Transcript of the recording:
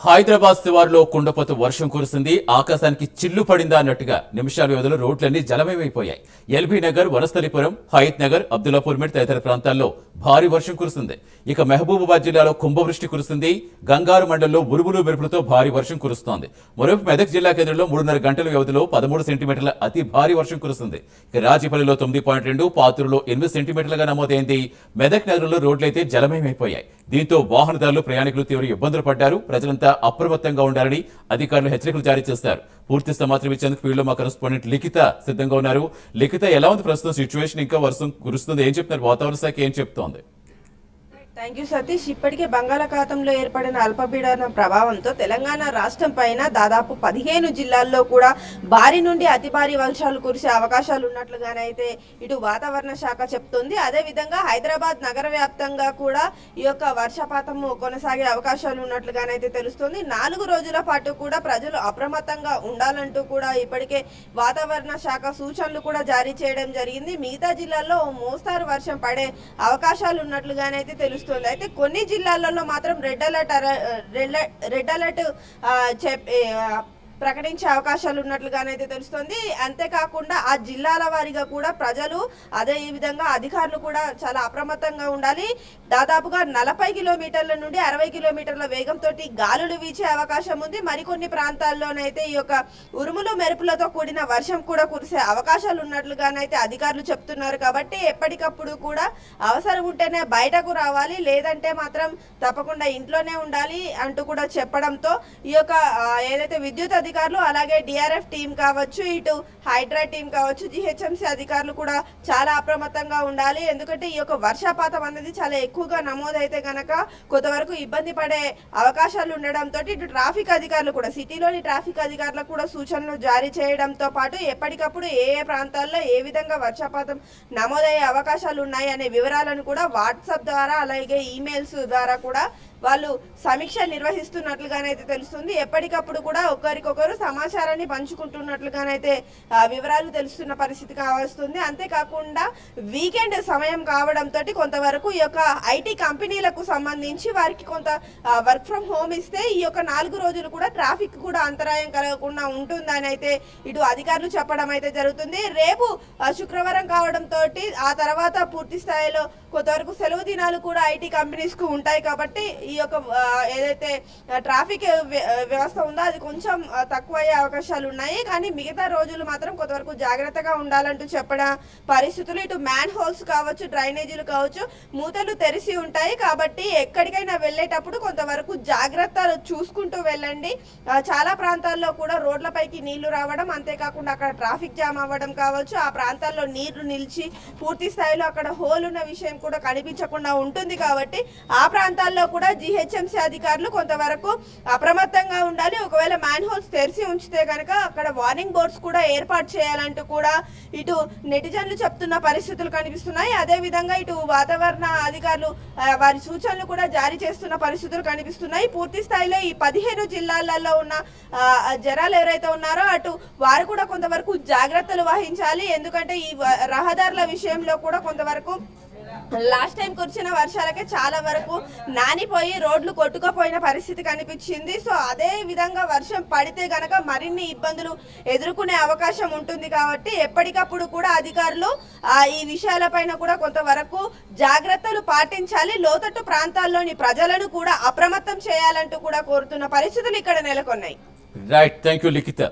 హైదరాబాద్ శివారులో కుండపోత వర్షం కురిసింది. ఆకాశానికి చిల్లు పడిందా అన్నట్టుగా నిమిషాల వ్యవధిలో రోడ్లన్నీ జలమయమైపోయాయి. ఎల్బీ నగర్, వనస్థలిపురం, హయత్ నగర్, అబ్దుల్లాపూర్ మెట్ తదితర ప్రాంతాల్లో భారీ వర్షం కురిసింది. ఇక మహబూబాబాద్ జిల్లాలో కుంభవృష్టి కురిసింది. గంగారు మండలంలో ఉరుములు మెరుపులతో భారీ వర్షం కురుస్తోంది. మరోవైపు మెదక్ జిల్లా కేంద్రంలో 3.5 గంటల వ్యవధిలో 13 సెంటీమీటర్ల అతి భారీ వర్షం కురుస్తుంది. ఇక రాజీపల్లిలో 9.2, పాతూరులో 8 సెంటీమీటర్లుగా నమోదైంది. మెదక్ నగరంలో రోడ్లైతే జలమయమైపోయాయి. దీంతో వాహనదారులు, ప్రయాణికులు తీవ్ర ఇబ్బందులు పడ్డారు. ప్రజలంతా అప్రమత్తంగా ఉండాలని అధికారులు హెచ్చరికలు జారీ చేశారు. పూర్తి సమాచారం ఇచ్చేందుకు ఫీల్డ్ లో మా కరెస్పాండెంట్ లిఖిత సిద్ధంగా ఉన్నారు. లిఖిత, ఎలా ఉంది ప్రస్తుతం సిచ్యువేషన్? ఇంకా వర్షం కురుస్తుంది, ఏం చెప్తున్నారు? వాతావరణ శాఖ ఏం చెప్తోంది? Thank you Satish. ఇప్పటికే బంగాళాఖాతంలో ఏర్పడిన అల్పపీడన ప్రభావంతో తెలంగాణ రాష్ట్రం పైన దాదాపు 15 జిల్లాల్లో కూడా భారీ నుండి అతి భారీ వర్షాలు కురిసే అవకాశాలు ఉన్నట్లుగానైతే ఇటు వాతావరణ శాఖ చెప్తుంది. అదేవిధంగా హైదరాబాద్ నగర వ్యాప్తంగా కూడా ఈ యొక్క వర్షపాతము కొనసాగే అవకాశాలు ఉన్నట్లుగానైతే తెలుస్తుంది. 4 రోజుల పాటు కూడా ప్రజలు అప్రమత్తంగా ఉండాలంటూ కూడా ఇప్పటికే వాతావరణ శాఖ సూచనలు కూడా జారీ చేయడం జరిగింది. మిగతా జిల్లాల్లో మోస్తారు వర్షం పడే అవకాశాలు ఉన్నట్లుగానైతే తెలుస్తుంది. అయితే కొన్ని జిల్లాలలో మాత్రం రెడ్ అలర్ట్ ప్రకటించే అవకాశాలు ఉన్నట్లుగానైతే తెలుస్తుంది. అంతేకాకుండా ఆ జిల్లాల వారీగా కూడా ప్రజలు అదే ఈ విధంగా అధికారులు కూడా చాలా అప్రమత్తంగా ఉండాలి. దాదాపుగా 40 కిలోమీటర్ల నుండి 60 కిలోమీటర్ల వేగంతో గాలులు వీచే అవకాశం ఉంది. మరికొన్ని ప్రాంతాల్లోనైతే ఈ యొక్క ఉరుములు మెరుపులతో కూడిన వర్షం కూడా కురిసే అవకాశాలు ఉన్నట్లుగానైతే అధికారులు చెప్తున్నారు. కాబట్టి ఎప్పటికప్పుడు కూడా అవసరం ఉంటేనే బయటకు రావాలి, లేదంటే మాత్రం తప్పకుండా ఇంట్లోనే ఉండాలి అంటూ కూడా చెప్పడంతో ఈ యొక్క ఏదైతే విద్యుత్ అధికారులు, అలాగే డిఆర్ఎఫ్ టీం కావచ్చు, ఇటు హైడ్రా టీం కావచ్చు, జిహెచ్ఎంసీ అధికారులు కూడా చాలా అప్రమత్తంగా ఉండాలి. ఎందుకంటే ఈ యొక్క వర్షపాతం అనేది చాలా ఎక్కువగా నమోదైతే కనుక కొంతవరకు ఇబ్బంది పడే అవకాశాలు ఉండడంతో ఇటు ట్రాఫిక్ అధికారులు కూడా, సిటీలోని ట్రాఫిక్ అధికారులకు కూడా సూచనలు జారీ చేయడంతో పాటు ఎప్పటికప్పుడు ఏ ఏ ప్రాంతాల్లో ఏ విధంగా వర్షపాతం నమోదయ్యే అవకాశాలు ఉన్నాయి అనే వివరాలను కూడా వాట్సాప్ ద్వారా, అలాగే ఈమెయిల్స్ ద్వారా కూడా వాళ్ళు సమీక్ష నిర్వహిస్తున్నట్లుగానైతే తెలుస్తుంది. ఎప్పటికప్పుడు కూడా ఒకరికొకరు సమాచారాన్ని పంచుకుంటున్నట్లుగానైతే వివరాలు తెలుస్తున్న పరిస్థితి కావస్తుంది. అంతేకాకుండా వీకెండ్ సమయం కావడంతో కొంతవరకు ఈ యొక్క ఐటీ కంపెనీలకు సంబంధించి వారికి కొంత వర్క్ ఫ్రమ్ హోమ్ ఇస్తే ఈ యొక్క 4 రోజులు కూడా ట్రాఫిక్ కూడా అంతరాయం కలగకుండా ఉంటుందని అయితే ఇటు అధికారులు చెప్పడం అయితే జరుగుతుంది. రేపు శుక్రవారం కావడంతో ఆ తర్వాత పూర్తి స్థాయిలో కొంతవరకు సెలవు దినాలు కూడా ఐటీ కంపెనీస్ కు ఉంటాయి. కాబట్టి ఈ యొక్క ఏదైతే ట్రాఫిక్ వ్యవస్థ ఉందో అది కొంచెం తక్కువయ్యే అవకాశాలు ఉన్నాయి. కానీ మిగతా రోజులు మాత్రం కొంతవరకు జాగ్రత్తగా ఉండాలంటూ చెప్పడం పరిస్థితులు. ఇటు మ్యాన్ హోల్స్ కావచ్చు, డ్రైనేజీలు కావచ్చు, మూతలు తెరిచి ఉంటాయి. కాబట్టి ఎక్కడికైనా వెళ్ళేటప్పుడు కొంతవరకు జాగ్రత్తలు చూసుకుంటూ వెళ్ళండి. చాలా ప్రాంతాల్లో కూడా రోడ్లపైకి నీళ్లు రావడం, అంతేకాకుండా అక్కడ ట్రాఫిక్ జామ్ అవ్వడం కావచ్చు, ఆ ప్రాంతాల్లో నీళ్లు నిలిచి పూర్తి స్థాయిలో అక్కడ హోల్ ఉన్న విషయం కూడా కనిపించకుండా ఉంటుంది. కాబట్టి ఆ ప్రాంతాల్లో కూడా జిహెచ్ఎంసీ అధికారులు కొంతవరకు అప్రమత్తంగా ఉండాలి. ఒకవేళ మ్యాన్ హోల్స్ తెరిచి ఉంచితే కనుక అక్కడ వార్నింగ్ బోర్డ్స్ కూడా ఏర్పాటు చేయాలంటూ కూడా ఇటు నెటిజన్లు చెప్తున్న పరిస్థితులు కనిపిస్తున్నాయి. అదే విధంగా ఇటు వాతావరణ అధికారులు వారి సూచనలు కూడా జారీ చేస్తున్న పరిస్థితులు కనిపిస్తున్నాయి. పూర్తి స్థాయిలో ఈ 15 జిల్లాలలో ఉన్న జనాలు ఎవరైతే ఉన్నారో అటు వారు కూడా కొంతవరకు జాగ్రత్తలు వహించాలి. ఎందుకంటే ఈ రహదారుల విషయంలో కూడా కొంతవరకు లాస్ట్ టైం కురిసిన వర్షాలకే చాలా వరకు నానిపోయి రోడ్లు కొట్టుకుపోయిన పరిస్థితి కనిపించింది. సో అదే విధంగా వర్షం పడితే గనక మరిన్ని ఇబ్బందులు ఎదుర్కొనే అవకాశం ఉంటుంది. కాబట్టి ఎప్పటికప్పుడు కూడా అధికారులు ఈ విషయాలపైన కూడా కొంతవరకు జాగ్రత్తలు పాటించాలి. లోతట్టు ప్రాంతాల్లోని ప్రజలను కూడా అప్రమత్తం చేయాలంటూ కూడా కోరుతున్న పరిస్థితులు ఇక్కడ నెలకొన్నాయి. Right, thank you Likhita.